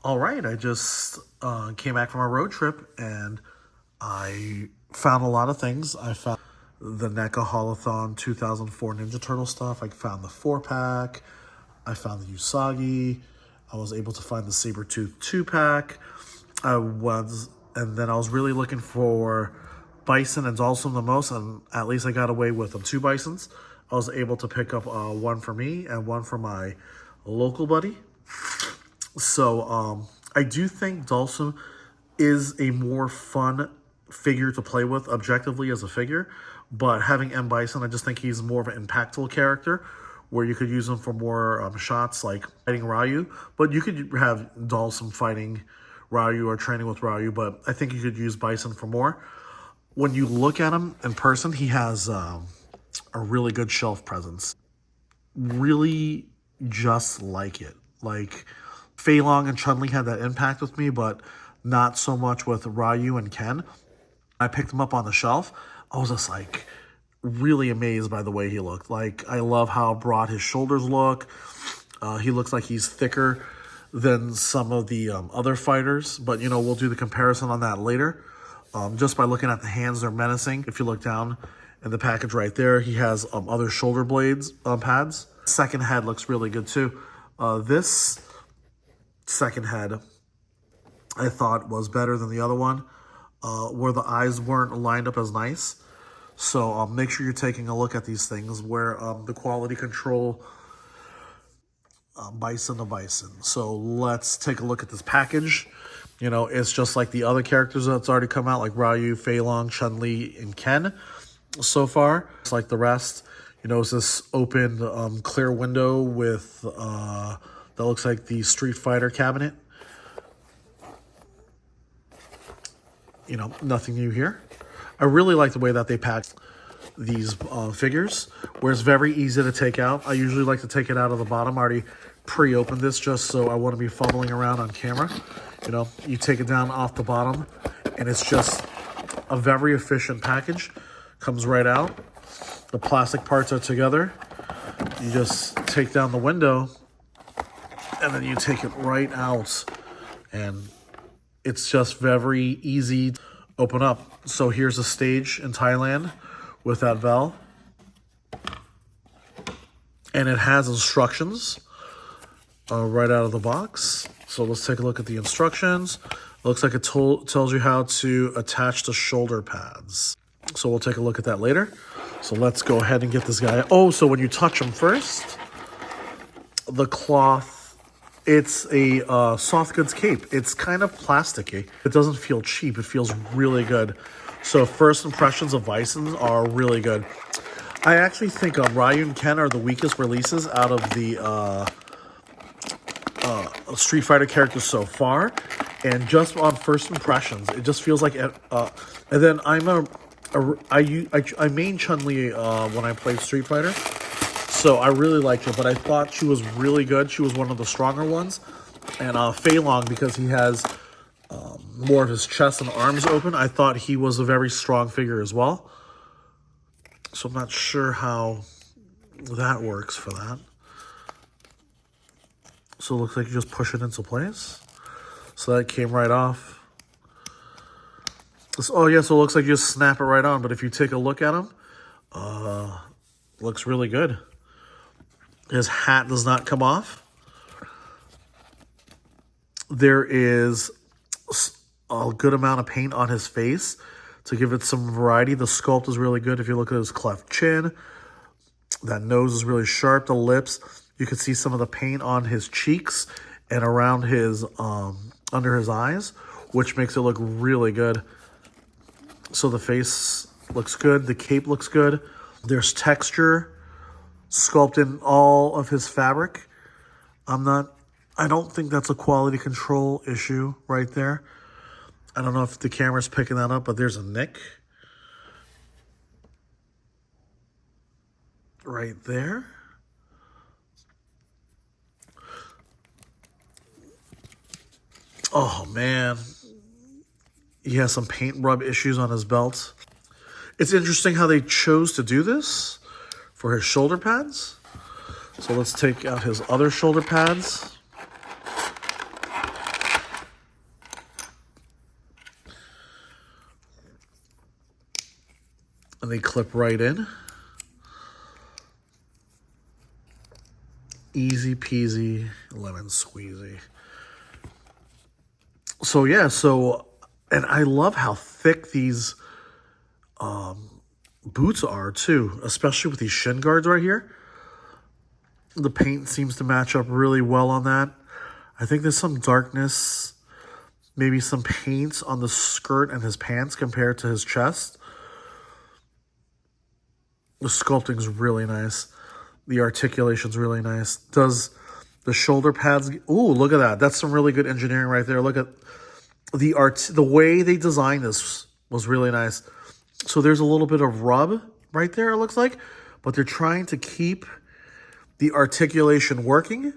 All right, I just came back from a road trip and I found a lot of things. I found the NECA Holothon 2004 Ninja Turtle stuff. I found the 4-pack. I found the Usagi. I was able to find the Sabretooth 2-pack. And then I was really looking for Bison and Dawson the most, and at least I got away with them. 2 Bisons. I was able to pick up one for me and one for my local buddy. So I do think Dawson is a more fun figure to play with objectively as a figure, but having M. Bison, I just think he's more of an impactful character where you could use him for more shots like fighting Ryu, but you could have Dawson fighting Ryu or training with Ryu, but I think you could use Bison for more. When you look at him in person, he has a really good shelf presence. Really just like it. Like Fei Long and Chun-Li had that impact with me, but not so much with Ryu and Ken. I picked him up on the shelf. I was just like really amazed by the way he looked. Like, I love how broad his shoulders look. He looks like he's thicker than some of the other fighters, but you know, we'll do the comparison on that later. Just by looking at the hands, they're menacing. If you look down in the package right there, he has other shoulder blades pads. Second head looks really good too. This second head I thought was better than the other one, where the eyes weren't lined up as nice. So make sure you're taking a look at these things where the quality control Bison to Bison. So let's take a look at this package. You know, it's just like the other characters that's already come out, like Ryu, Fei Long, Chun-Li, and Ken so far. It's like the rest. You know, it's this open clear window with that looks like the Street Fighter cabinet. You know, nothing new here. I really like the way that they pack these figures, where it's very easy to take out. I usually like to take it out of the bottom. I already pre-opened this just so I want to be fumbling around on camera. You know, you take it down off the bottom, and it's just a very efficient package. Comes right out. The plastic parts are together. You just take down the window, and then you take it right out, and it's just very easy to open up. So here's a stage in Thailand with that bell, and it has instructions right out of the box. So let's take a look at the instructions. Looks like it tells you how to attach the shoulder pads. So we'll take a look at that later. So let's go ahead and get this guy. Oh, so when you touch him first, the cloth, it's a soft goods cape. It's kind of plasticky. It doesn't feel cheap. It feels really good. So first impressions of Bison are really good. I actually think Ryu and Ken are the weakest releases out of the Street Fighter characters so far. And just on first impressions, it just feels like... and then I main Chun-Li when I played Street Fighter. So I really liked her, but I thought she was really good. She was one of the stronger ones. And Fei Long, because he has more of his chest and arms open, I thought he was a very strong figure as well. So I'm not sure how that works for that. So it looks like you just push it into place. So that came right off. Oh yeah, so it looks like you just snap it right on. But if you take a look at him, looks really good. His hat does not come off. There is a good amount of paint on his face to give it some variety. The sculpt is really good. If you look at his cleft chin, that nose is really sharp. The lips, you can see some of the paint on his cheeks and around his under his eyes, which makes it look really good. So the face looks good. The cape looks good. There's texture sculpted in all of his fabric. I don't think that's a quality control issue right there. I don't know if the camera's picking that up, but there's a nick right there. Oh man, he has some paint rub issues on his belt. It's interesting how they chose to do this for his shoulder pads. So let's take out his other shoulder pads. they clip right in. Easy peasy, lemon squeezy. So yeah, and I love how thick these boots are too, especially with these shin guards right here. The paint seems to match up really well on that. I think there's some darkness, maybe some paint on the skirt and his pants compared to his chest. The sculpting's really nice. The articulation's really nice. Does the shoulder pads... Ooh, look at that. That's some really good engineering right there. Look at the art. The way they designed this was really nice. So there's a little bit of rub right there, it looks like. But they're trying to keep the articulation working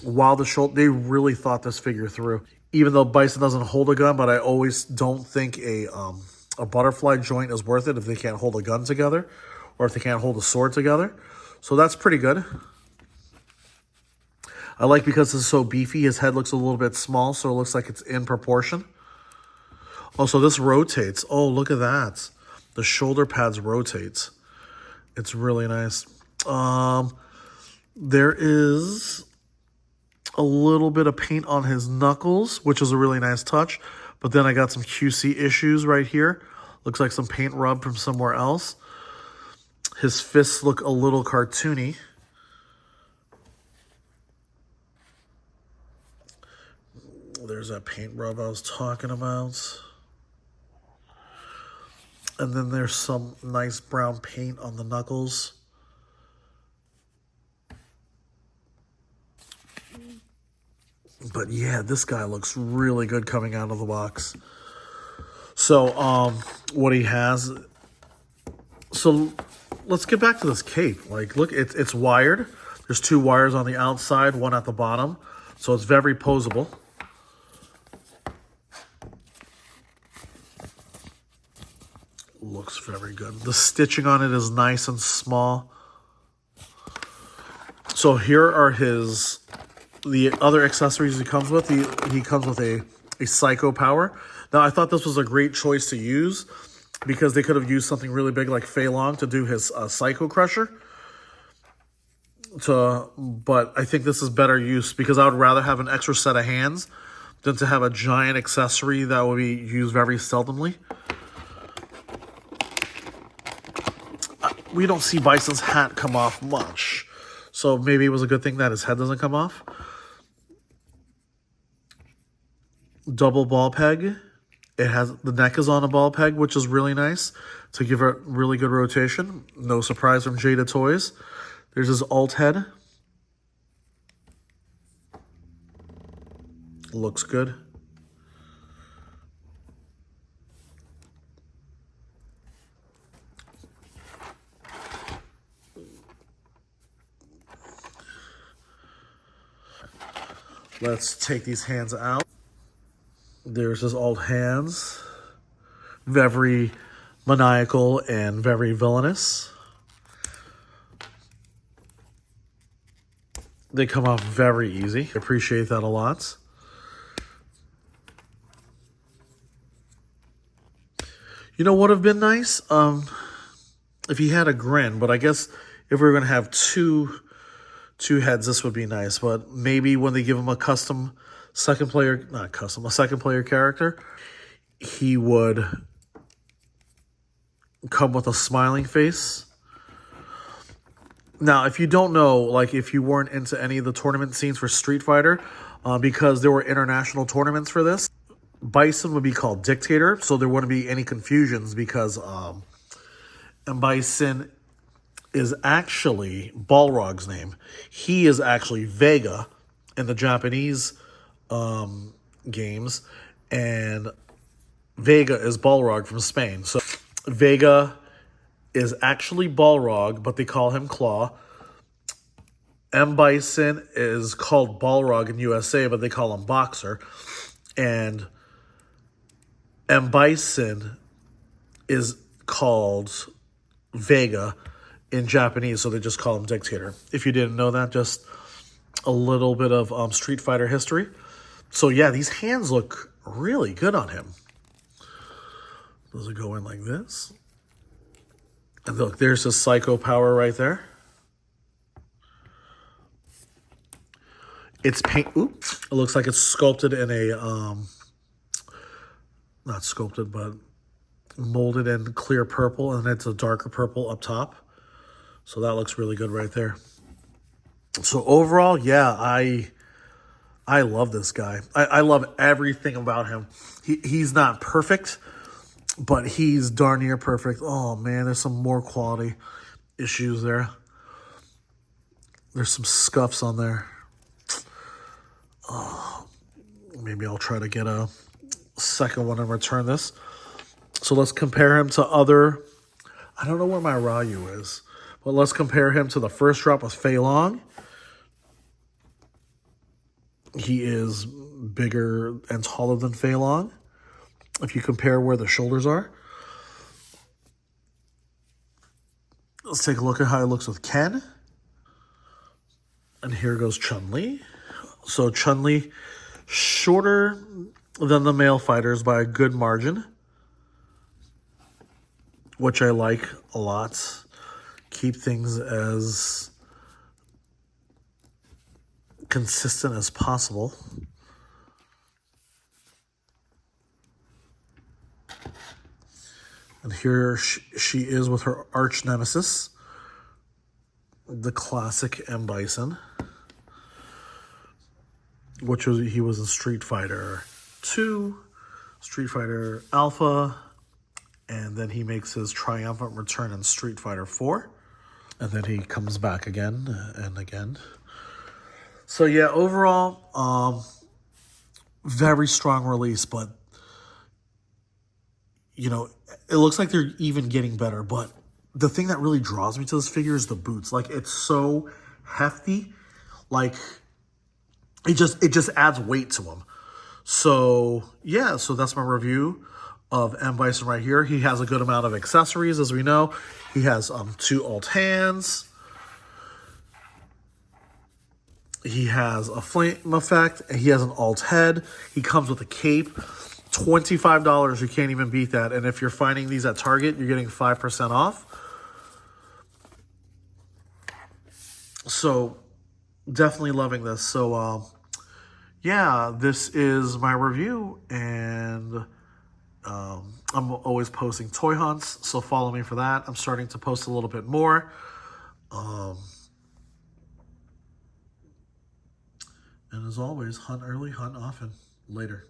while the shoulder... They really thought this figure through. Even though Bison doesn't hold a gun, but I always don't think a butterfly joint is worth it if they can't hold a gun together or if they can't hold a sword together. So that's pretty good. I like because it's so beefy, his head looks a little bit small, so it looks like it's in proportion. Oh, so this rotates. Oh, look at that. The shoulder pads rotate. It's really nice. There is a little bit of paint on his knuckles, which is a really nice touch. But then I got some QC issues right here. Looks like some paint rub from somewhere else. His fists look a little cartoony. There's that paint rub I was talking about. And then there's some nice brown paint on the knuckles. But yeah, this guy looks really good coming out of the box. So, what he has... So, let's get back to this cape. Like, look, it's wired. There's 2 wires on the outside, 1 at the bottom. So, it's very posable. Looks very good. The stitching on it is nice and small. So, here are the other accessories he comes with. He comes with a Psycho Power. Now, I thought this was a great choice to use because they could have used something really big like Fei Long to do his Psycho Crusher. But I think this is better use because I would rather have an extra set of hands than to have a giant accessory that would be used very seldomly. We don't see Bison's hat come off much. So maybe it was a good thing that his head doesn't come off. Double ball peg. It has the neck is on a ball peg, which is really nice to give it really good rotation. No surprise from Jada Toys. There's his alt head. Looks good. Let's take these hands out. There's his old hands. Very maniacal and very villainous. They come off very easy. Appreciate that a lot. You know what would have been nice? If he had a grin, but I guess if we were going to have two heads, this would be nice. But maybe when they give him a custom a second player character, he would come with a smiling face. Now, if you don't know, like if you weren't into any of the tournament scenes for Street Fighter, because there were international tournaments for this, Bison would be called Dictator, so there wouldn't be any confusions because and Bison is actually Balrog's name. He is actually Vega in the Japanese games, and Vega is Balrog from Spain. So Vega is actually Balrog, but they call him Claw. M. Bison is called Balrog in USA, but they call him Boxer. And M. Bison is called Vega in Japanese, so they just call him Dictator. If you didn't know that, just a little bit of Street Fighter history. So yeah, these hands look really good on him. Does it go in like this? And look, there's his Psycho Power right there. It's paint. Oops. It looks like it's sculpted in a not sculpted, but molded in clear purple, and it's a darker purple up top. So that looks really good right there. So overall, yeah, I love this guy. I love everything about him. He's not perfect, but he's darn near perfect. Oh man, there's some more quality issues there. There's some scuffs on there. Oh, maybe I'll try to get a second one and return this. So let's compare him to other. I don't know where my Ryu is, but let's compare him to the first drop with Fei Long. He is bigger and taller than Fei Long, if you compare where the shoulders are. Let's take a look at how he looks with Ken. And here goes Chun-Li. So Chun-Li, shorter than the male fighters by a good margin, which I like a lot. Keep things as consistent as possible. And here she is with her arch nemesis, the classic M. Bison, which was he was in Street Fighter 2, Street Fighter Alpha, and then he makes his triumphant return in Street Fighter 4, and then he comes back again and again. So yeah, overall, very strong release, but you know, it looks like they're even getting better. But the thing that really draws me to this figure is the boots. Like, it's so hefty, like it just adds weight to him. So yeah, so that's my review of M. Bison right here. He has a good amount of accessories, as we know. He has 2 alt hands. He has a flame effect. He has an alt head. He comes with a cape. $25, you can't even beat that. And if you're finding these at Target, you're getting 5% off. So definitely loving this. So yeah, this is my review, and I'm always posting toy hunts, so follow me for that. I'm starting to post a little bit more. And as always, hunt early, hunt often. Later.